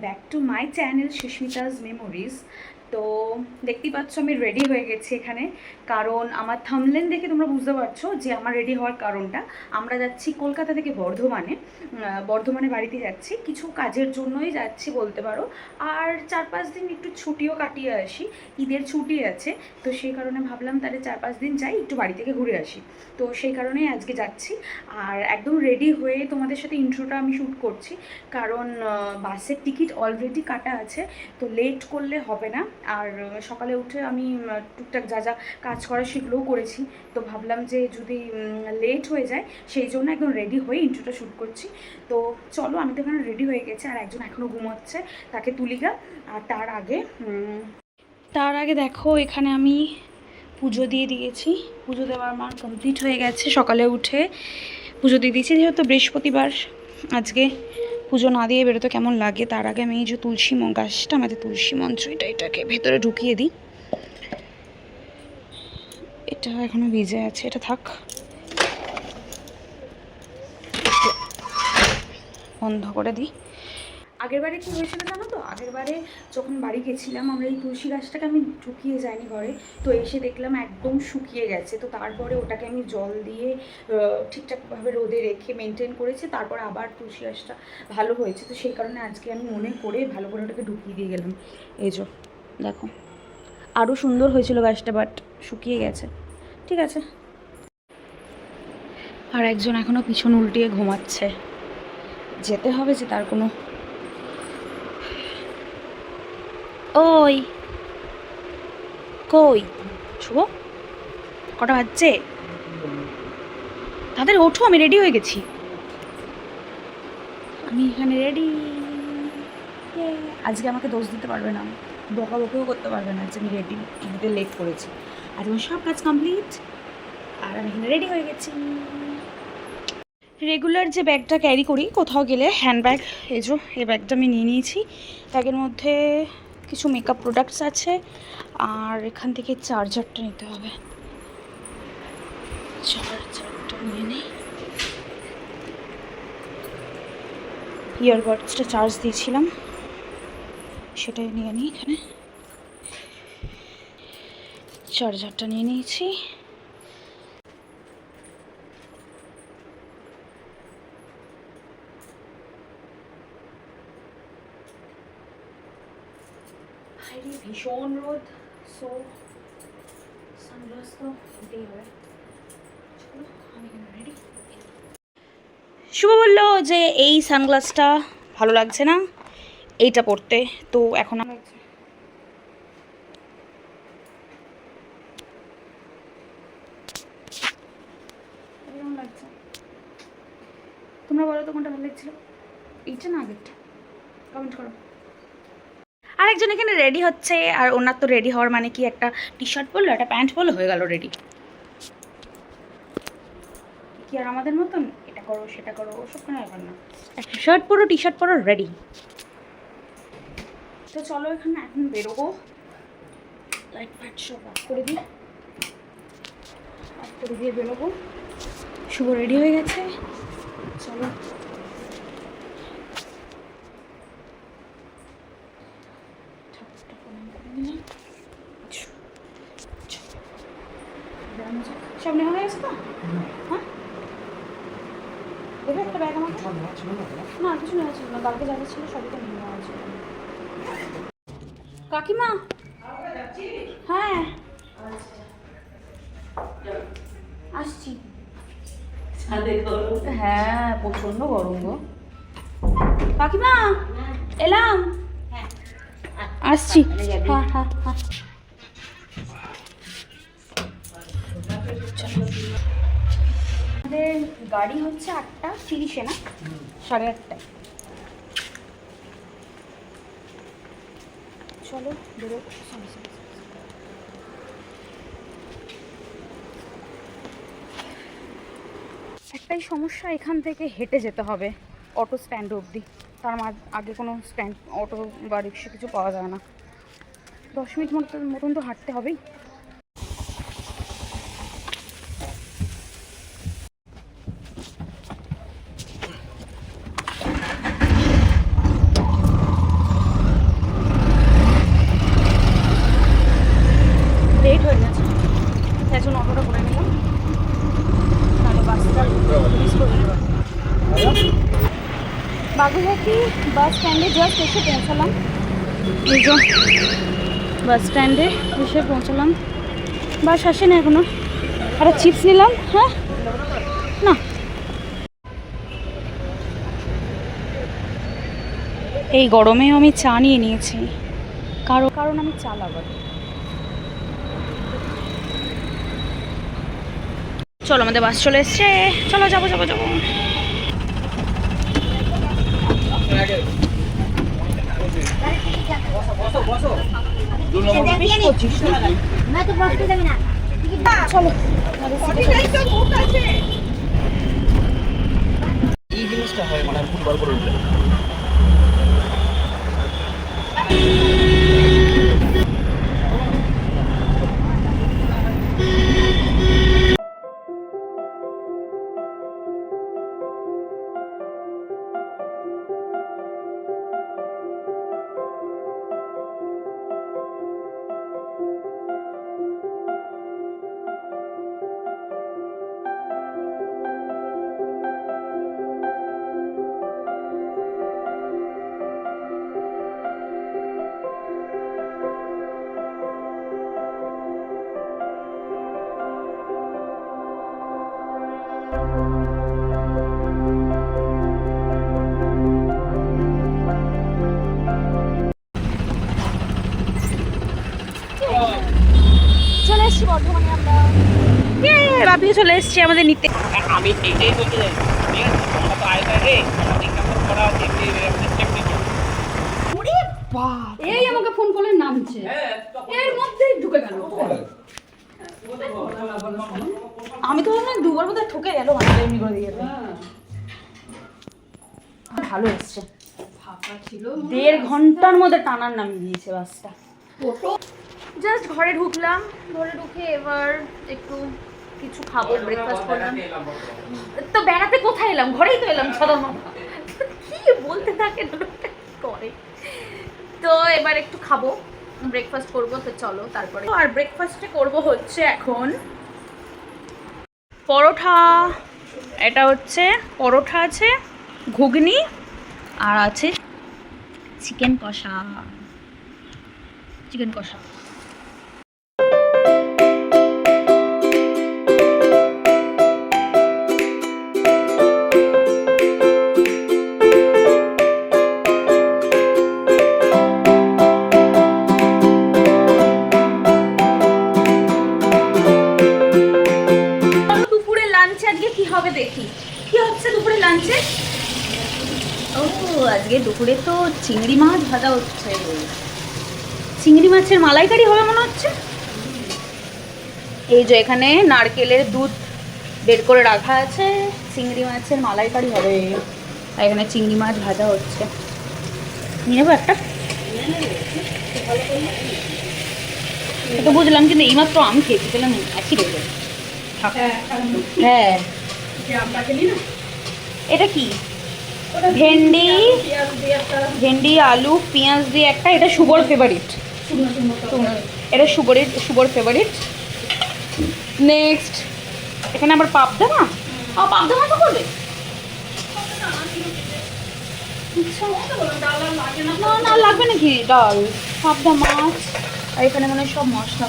Back to my channel Susmita's memories. তো দেখতেই পাচ্ছ আমি রেডি হয়ে গেছি এখানে, কারণ আমার থাম্বনেল দেখে তোমরা বুঝতে পারছো যে আমার রেডি হওয়ার কারণটা। আমরা যাচ্ছি কলকাতা থেকে বর্ধমানে বাড়িতে যাচ্ছি, কিছু কাজের জন্যই যাচ্ছি বলতে পারো। আর 4-5 দিন একটু ছুটিও কাটিয়ে আসি, ঈদের ছুটি আছে, তো সেই কারণে ভাবলাম তাহলে 4-5 দিন যাই, একটু বাড়ি থেকে ঘুরে আসি। তো সেই কারণেই আজকে যাচ্ছি। আর একদম রেডি হয়ে তোমাদের সাথে ইন্ট্রোটা আমি শ্যুট করছি, কারণ বাসের টিকিট অলরেডি কাটা আছে, তো লেট করলে হবে না। আর সকালে উঠে আমি টুকটাক যা যা কাজ করা সেগুলোও করেছি, তো ভাবলাম যে যদি লেট হয়ে যায় সেই জন্য একদম রেডি হয়ে ইন্ট্রোটা শ্যুট করছি। তো চলো, আমি তো এখানে রেডি হয়ে গেছি, আর একজন এখনও ঘুমোচ্ছে, তাকে তুলিগা। আর তার আগে দেখো এখানে আমি পুজো দিয়ে দিয়েছি। পুজো দেওয়ার আমার কমপ্লিট হয়ে গেছে, সকালে উঠে পুজো দিয়ে দিয়েছি। যেহেতু বৃহস্পতিবার আজকে, পুজো না দিয়ে বেরোতে কেমন লাগে। তার আগে আমি এই যে তুলসী গাছটা, আমাদের তুলসী মঞ্চ, এটাকে ভেতরে ঢুকিয়ে দিই। এটা এখনো ভিজে আছে, এটা থাক, বন্ধ করে দিই। আগেরবারে কী হয়েছিল জানো তো, আগেরবারে যখন বাড়ি গেছিলাম আমরা, এই তুলসী গাছটাকে আমি ঢুকিয়ে যাইনি ঘরে, তো এসে দেখলাম একদম শুকিয়ে গেছে। তো তারপরে ওটাকে আমি জল দিয়ে ঠিকঠাকভাবে রোদে রেখে মেনটেন করেছি, তারপর আবার তুলসী গাছটা ভালো হয়েছে। তো সেই কারণে আজকে আমি মনে করে ভালো করে ওটাকে ঢুকিয়ে দিয়ে গেলাম। এই যে দেখো, আরও সুন্দর হয়েছিল গাছটা, বাট শুকিয়ে গেছে। ঠিক আছে। আর একজন এখনও পিছন উল্টিয়ে ঘুমাচ্ছে, যেতে হবে যে তার কোনো। ওই কই শুভ, কটা বাজছে? তাদের ওঠো, আমি রেডি হয়ে গেছি, আমি এখানে রেডি। আজকে আমাকে দোষ দিতে পারবে না, বকাবকিও করতে পারবে না যে আমি রেডি দিতে লেট করেছি। আজ আমার সব কাজ কমপ্লিট, আর আমি এখানে রেডি হয়ে গেছি। রেগুলার যে ব্যাগটা ক্যারি করি কোথাও গেলে, হ্যান্ডব্যাগ, এই ব্যাগটা আমি নিয়ে নিয়েছি। ব্যাগের মধ্যে কিছু মেকআপ প্রোডাক্টস আছে, আর এখান থেকে চার্জারটা নিতে হবে। চার্জারটা নিয়ে নিই, ইয়ারবাডসটা চার্জ দিয়েছিলাম, সেটাই নিয়ে নিই। এখানে চার্জারটা নিয়ে নিয়েছি। ভীষণ রোদ, সো সানগ্লাস তো নিতেই হবে। আমি রেডি। শুভ বললো যে এই সানগ্লাসটা ভালো লাগছে না এইটা পরতে, তো এখন লাগছে। তোমরা বলো তো কোনটা ভালো লাগছিল, এইটা না আগেরটা? কমেন্ট করো। আরেকজন এখানে রেডি হচ্ছে, আর ওনার তো রেডি হওয়ার মানে কি, একটা টি শার্ট পরলো, একটা প্যান্ট পরলো, হয়ে গেল রেডি। কি আর আমাদের মতন এটা করো সেটা করো, ওসব কোনো ব্যাপার না, একটা শার্ট পরো, টি শার্ট পরো, রেডি। তো চলো এখানে এখন বেরোবো, লাইট ফাইট সব অফ করে দিই, অফ করে দিয়ে বেরোবো। শুভ রেডি হয়ে গেছে, চলো। সব নেওয়া হয়ে গেছে তো? হ্যাঁ, দেবে একটা ব্যাগ আমাকে? না, কিছু নেওয়া ছিল না, কালকে যাদের ছিল সবই তো নেওয়া হয়েছিল। কাকিমা, হ্যাঁ আসছি। হ্যাঁ, প্রচন্ড গরম গো। কাকিমা এলাম, আসছি। হ্যাঁ হ্যাঁ হ্যাঁ, আমাদের গাড়ি হচ্ছে 8:30, না 8:30। চলো বেরো। একটাই সমস্যা, এখান থেকে হেঁটে যেতে হবে অটো স্ট্যান্ড অবধি, তার আগে কোনো স্ট্যান্ড অটো বা রিক্সা কিছু পাওয়া যায় না। 10 মিনিট মতন তো হাঁটতে হবেই। বাস স্ট্যান্ডে জাস্ট এসে পৌঁছালাম। এই যে বাস স্ট্যান্ডে এসে পৌঁছালাম, বাস আসেনি এখনো। একটা চিপস নিলাম। হ্যাঁ না, এই গরমেও আমি চা নিয়ে নিয়েছি, কারণ আমি চা লাগার। চলো আমাদের বাস চলে এসছে, চলো যাবো যাবো যাবো। এই জিনিসটা হয় মানে ভুলবার করে উঠলে। চলে এসছি বর্ধমানে আমরা। বাপিও চলে এসছি আমাদের নিতে। আমি এটাই বলতে চাই, ঠিক আছে? আমরা তো আয় রে আমাদের কেমন করা আছে টেকনিক। এই আমাকে ফোন করলে নামছে, এর মধ্যেই ঢুকে গেল। আমি তো ভাবলাম দুবার বোধহয় ঠকে গেল, মানে এমনি করে দিয়ে ভালো এসছে। ফাঁকা ছিল, 1.5 ঘন্টার মধ্যে টানার নামিয়ে দিয়েছে বাসটা। জাস্ট ঘরে ঢুকলাম, ঘরে ঢুকে এবার একটু কিছু খাবো, ব্রেকফাস্ট করলাম। তো বেড়াতে কোথায় এলাম, ঘরেই তো এলাম সাধারণ। কি বলতে থাকে করে। তো এবার একটু খাবো, ব্রেকফাস্ট করবো, তো চলো তারপরে। আর ব্রেকফাস্টে করব হচ্ছে এখন পরোটা। এটা হচ্ছে পরোটা, আছে ঘুগনি, আর আছে চিকেন কষা। চিকেন কষা হবে দেখি কি হচ্ছে দুপুরে লাঞ্চে। ও আজকে দুপুরে তো চিংড়ি মাছ ভাজা হচ্ছে, চিংড়ি মাছের মালাইকারি হবে মনে হচ্ছে। এই যে এখানে নারকেলের দুধ বের করে রাখা আছে, চিংড়ি মাছের মালাইকারি হবে। আর এখানে চিংড়ি মাছ ভাজা হচ্ছে। নিয়ে নেবো একটা, তো বুঝলাম, কিন্তু এইমাত্র আমি খেয়েছি, পেলাম একই রয়েছে। হ্যাঁ এটা কি ভেন্ডি, ভেন্ডি আলু পেঁয়াজ দিয়ে একটা, এটা শুভর ফেভারিট, এটা শুভর ফেভারিট। নেক্সট এখানে আবার পাবদা, না পাবদা মাছ করবে না লাগবে নাকি ডাল, পাবদা মাছ। আর এখানে মানে সব মশলা।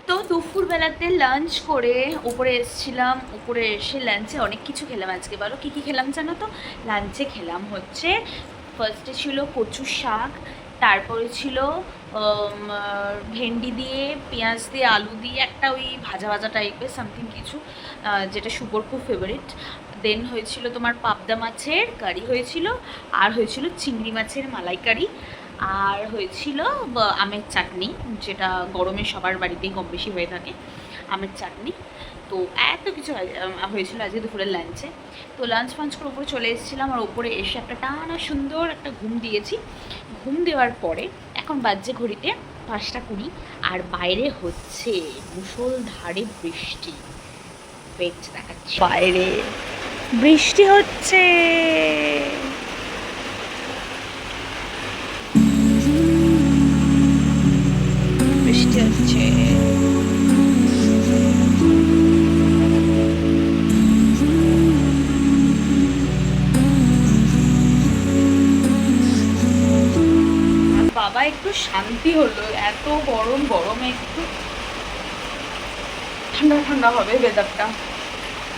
তো দুপুরবেলাতে লাঞ্চ করে উপরে এসেছিলাম, উপরে এসে লাঞ্চে অনেক কিছু খেলাম আজকে। বলো কী কী খেলাম জানো তো? লাঞ্চে খেলাম হচ্ছে, ফার্স্টে ছিল কচু শাক, তারপরে ছিল ভেন্ডি দিয়ে পেঁয়াজ দিয়ে আলু দিয়ে একটা ওই ভাজা ভাজা টাইপের সামথিং কিছু, যেটা শুভর খুব ফেভারিট। দেন হয়েছিল তোমার পাবদা মাছের কারি হয়েছিল, আর হয়েছিল চিংড়ি মাছের মালাইকারি, আর হয়েছিল আমের চাটনি, যেটা গরমে সবার বাড়িতেই কম বেশি হয়ে থাকে, আমের চাটনি। তো এত কিছু হয়েছিল আজকে দুপুরের লাঞ্চে। তো লাঞ্চ ফাঞ্চ করে উপরে চলে এসেছিলাম, আর উপরে এসে একটা টানা সুন্দর একটা ঘুম দিয়েছি। ঘুম দেওয়ার পরে এখন বাজছে ঘড়িতে 5:20, আর বাইরে হচ্ছে মুষলধারে বৃষ্টি। ওয়েট দেখাচ্ছি, বাইরে বৃষ্টি হচ্ছে। বৃষ্টি হচ্ছে। একটু শান্তি হলো, এত গরমে একটু ঠান্ডা ঠান্ডা হবে ওয়েদারটা।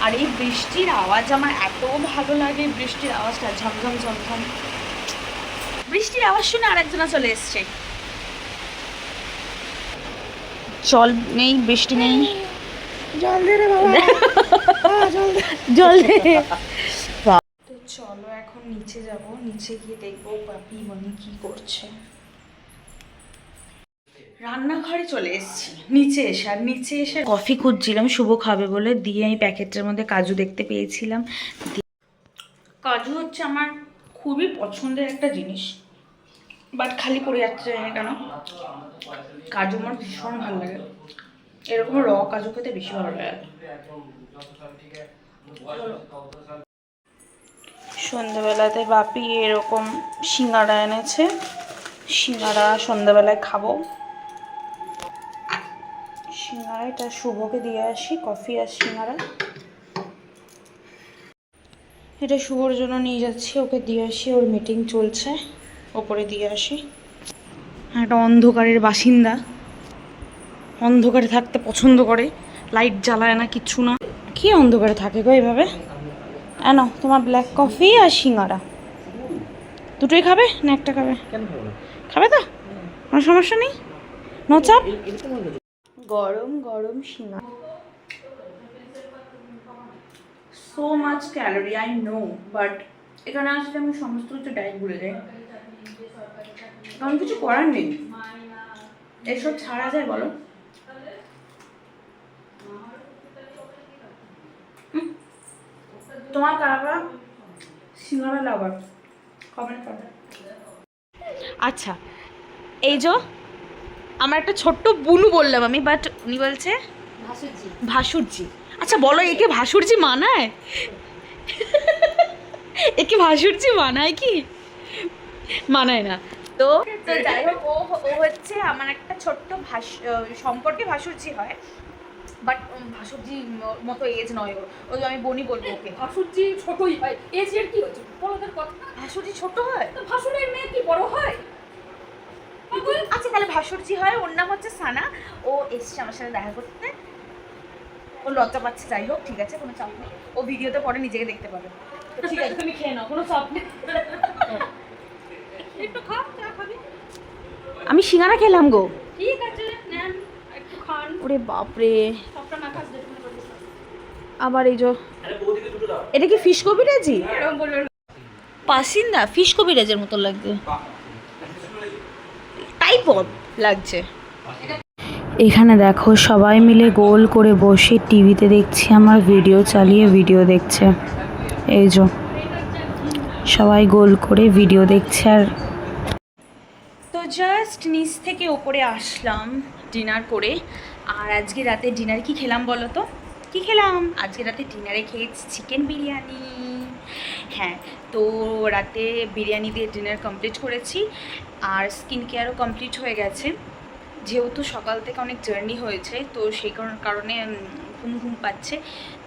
আর এই বৃষ্টির আওয়াজ আমার এত ভালো লাগে, বৃষ্টির আওয়াজটা ঝমঝম ঝমঝম। বৃষ্টির আওয়াজ শুনে আরেকজনা চলে এসছে। জল নেই, বৃষ্টি নেই, জল দে রে বাবা, জল দে। তো চলো এখন নিচে যাব, নিচে গিয়ে দেখবো পাপি মনি কি করছে। রান্নাঘরে চলে এসেছি নিচে এসে কফি খুঁজছিলাম, শুভ খাবে বলে, দিয়ে আমি প্যাকেটের মধ্যে কাজু দেখতে পেয়েছিলাম। কাজু হচ্ছে আমার খুবই পছন্দের একটা জিনিস, বাট খালি পড়ে যাচ্ছে জানি কেন। কাজু আমার ভীষণ ভালো লাগে, এরকম র কাজু খেতে বেশি ভালো লাগে। সন্ধ্যাবেলাতে বাপি এরকম সিঙ্গাড়া এনেছে, সিঙ্গাড়া সন্ধ্যাবেলায় খাবো। সিঙ্গাড়া এটা শুভকে দিয়ে আসি, কফি আর সিঙ্গাড়া। এটা শুভর জন্য নিয়ে যাচ্ছি, ওকে দিয়ে আসি, ওর মিটিং চলছে, ওপরে দিয়ে আসি। একটা অন্ধকারের বাসিন্দা, অন্ধকারে থাকতে পছন্দ করে, লাইট জ্বালায় না, কিচ্ছু না। কি অন্ধকারে থাকে গো এইভাবে? নাও তোমার ব্ল্যাক কফি আর সিঙ্গাড়া। দুটোই খাবে না একটা খাবে? খাবে তো, কোনো সমস্যা নেই, নো চাপ। গরম গরম সিঙ্গাড়া, so much calorie I know, but এখানে আসলে আমি সমস্ত কিছু ডায়েট ভুলে যাই, কারণ কিছু করার নেই, এসব ছাড়া যায় বলো? তোমার কারা সিঙ্গাড়া লাভার কমেন্ট করো। আচ্ছা, এই যে আমার একটা ছোট্ট বুনু বললাম আমি, বাট উনি বলছে ভাসুরজি। আচ্ছা বলো, একে ভাসুরজি মানায়? একে ভাসুরজি মানায় কি? মানায় না। তো যাই হোক, ও হচ্ছে আমার একটা ছোট্ট সম্পর্কে ভাসুরজি হয়, বাট ভাসুরজি মতো এজ নয় ওর, ওই আমি বনি বলবো ওকে। ভাসুরজি ছোটই হয়, এজ এর কি হচ্ছে বড়দের কথা? ভাসুরজি ছোট হয়? তো ভাসুরের মেয়ে কি বড় হয়? আচ্ছা তাহলে ভাসুরজি হয়। ওর নাম হচ্ছে সানা, ও এসছে আমার সাথে দেখা করতে, ও লজ্জা পাচ্ছে। যাই হোক ঠিক আছে, কোনো চাপ নেই, ও ভিডিওতে পরে নিজেকে দেখতে পাবে। ঠিক আছে, তুমি খেয়ে নাও, কোনো চাপ নেই। একটু খা, চা খাবি? আমি সিঙ্গারা খেলাম গো। ঠিক আছে, নেন একটু খান। ওরে বাপরে, সবটা না খাস যেটুকু পারিস। আবার এই যে এটা কি ফিশ কবিরাজি? এরকম বলবে পাসিন্দা ফিশ কবিরাজের মতো লাগছে, টাইপড লাগছে। এখানে দেখো সবাই মিলে গোল করে বসে টিভিতে দেখছি, আমার ভিডিও চালিয়ে ভিডিও দেখছে। এই যে সবাই গোল করে ভিডিও দেখছে। আর তো জাস্ট নিচ থেকে ওপরে আসলাম ডিনার করে। আর আজকে রাতে ডিনার কি খেলাম বলো তো? কি খেলাম আজকে রাতে ডিনারে? খেয়েছি চিকেন বিরিয়ানি। হ্যাঁ, তো রাতে বিরিয়ানি দিয়ে ডিনার কমপ্লিট করেছি, আর স্কিন কেয়ারও কমপ্লিট হয়ে গেছে। যেহেতু সকাল থেকে অনেক জার্নি হয়েছে, তো সেই কারণে ঘুম ঘুম পাচ্ছে,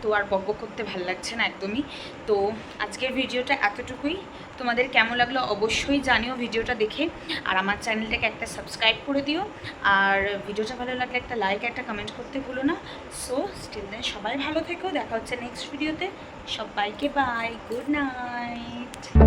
তো আর বক বক করতে ভালো লাগছে না একদমই। তো আজকের ভিডিওটা এতটুকুই। তোমাদের কেমন লাগলো অবশ্যই জানিও ভিডিওটা দেখে, আর আমার চ্যানেলটাকে একটা সাবস্ক্রাইব করে দিও, আর ভিডিওটা ভালো লাগলে একটা লাইক একটা কমেন্ট করতে ভুলো না। সো স্টিল দেন সবাই ভালো থেকো, দেখা হচ্ছে নেক্সট ভিডিওতে। সবাইকে বাই, গুড নাইট।